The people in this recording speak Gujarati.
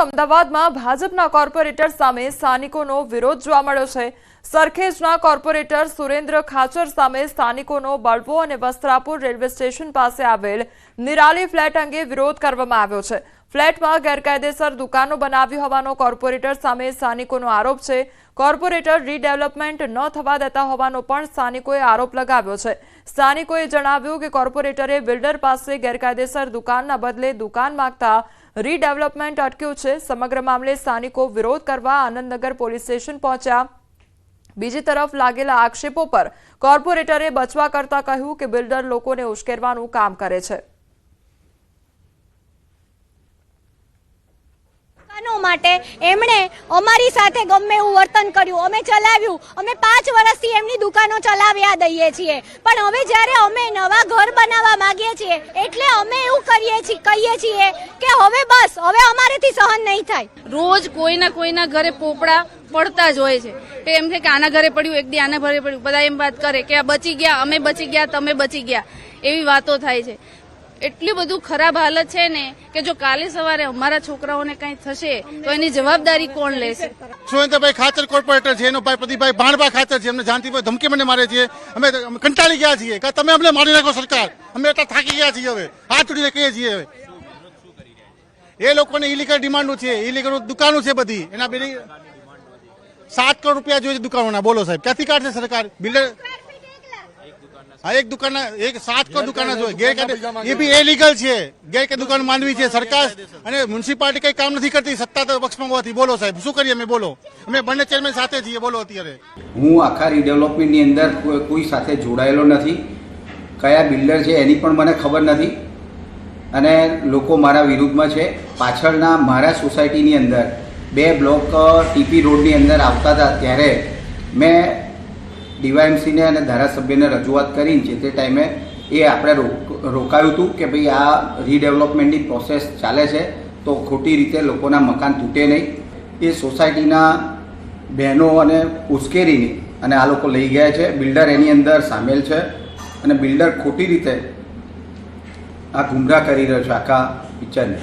તો અમદાવાદમાં ભાજપના કોર્પોરેટર સામે સ્થાનિકોનો વિરોધ જોવા મળ્યો છે। સરખેજના કોર્પોરેટર સુરેન્દ્ર ખાચર સામે સ્થાનિકોનો બળવો અને વસ્ત્રાપુર રેલવે સ્ટેશન પાસે આવેલ નિરાલી ફ્લેટ અંગે વિરોધ કરવામાં આવ્યો છે। ફ્લેટમાં ગેરકાયદેસર દુકાનો બનાવી હોવાનો કોર્પોરેટર સામે સ્થાનિકોનો આરોપ છે। કોર્પોરેટર રીડેવલપમેન્ટ ન થવા દેતા હોવાનો પણ સ્થાનિકોએ આરોપ લગાવ્યો છે। સ્થાનિકોએ જણાવ્યું કે કોર્પોરેટરે બિલ્ડર પાસે ગેરકાયદેસર દુકાનના બદલે દુકાન માંગતા રીડેવલપમેન્ટ અટક્યું છે। સમગ્ર મામલે સ્થાનિકો વિરોધ કરવા આનંદનગર પોલીસ સ્ટેશન પહોંચ્યા। બીજી તરફ લાગેલા આક્ષેપો પર કોર્પોરેટરે બચવા કરતા કહ્યું કે બિલ્ડર લોકોને ઉશ્કેરવાનું કામ કરે છે। માટે એમણે અમારી સાથે ગમે એવું વર્તન કર્યું, અમે ચલાવ્યું, અમે 5 વર્ષથી એમની દુકાનો ચલાવ્યા દઈએ છીએ, પણ હવે જ્યારે અમે નવા ઘર બનાવવા માંગીએ છીએ એટલે અમે એવું કહીએ છીએ કે હવે બસ, હવે અમારેથી સહન નહીં થાય। રોજ કોઈના ઘરે પોપડા પડતા જ હોય છે, તો એમ છે કે આના ઘરે પડ્યું, એક દી આના ઘરે પડ્યું, બધા એમ વાત કરે કે આ બચી ગયા, અમે બચી ગયા, તમે બચી ગયા, એવી વાતો થાય છે। એટલી બધું ખરાબ હાલત છે ને કે જો કાલે સવારે અમારા છોકરાઓને કંઈ થશે તો એની જવાબદારી કોણ લેશે? સુરેન્દ્રભાઈ ખાચર કોર્પોરેટર છે, એનો ભાઈ પ્રદીપભાઈ ભાણભા ખાચર છે, એમને જાનથી ધમકી મને મારે છે। અમે કંટાળી ગયા છીએ કે તમે અમને મારી નાખો સરકાર, અમે એટલા થાકી ગયા છીએ, હવે હાથ જોડીને કહીએ છીએ। હવે એ લોકોને ઇલીગલ ડિમાન્ડો છે, ઇલીગલ દુકાનો છે બધી, એના બધી 7 કરોડ રૂપિયા જોઈએ છે દુકાનોના। બોલો સાહેબ, ક્યાંથી કાઢશે સરકાર? બિલ્ડર હા, એક દુકાન 7 કરોડ દુકાન જોઈએ, ગેરકાયદે એ બી ઇલીગલ છે, ગેરકાયદે દુકાન માંડવી છે। સરકાર અને મ્યુનિસિપાલિટી કઈ કામ નથી કરતી સત્તાધાર પક્ષમાં હોવાથી। બોલો સાહેબ, શું કરીએ અમે? બોલો, અમે બંને ચેરમેન સાથે છીએ। બોલો, અત્યારે હું આખા રીડેવલપમેન્ટની અંદર કોઈ સાથે જોડાયેલો નથી, કયા બિલ્ડર છે એની પણ મને ખબર નથી, અને લોકો મારા વિરુદ્ધમાં છે। પાછળના મારા સોસાયટીની અંદર 2 બ્લોક ટીપી રોડની અંદર આવતા હતા ત્યારે મેં ડીવાયએમસીને અને ધારાસભ્યને રજૂઆત કરીને છે તે ટાઈમે એ આપણે રોકાયું હતું કે ભાઈ આ રીડેવલપમેન્ટની પ્રોસેસ ચાલે છે તો ખોટી રીતે લોકોના મકાન તૂટે નહીં। એ સોસાયટીના બહેનો અને ઉશ્કેરીને અને આ લોકો લઈ ગયા છે। બિલ્ડર એની અંદર સામેલ છે અને બિલ્ડર ખોટી રીતે આ ગુમરાહ કરી રહ્યો છે આખા પિક્ચરને।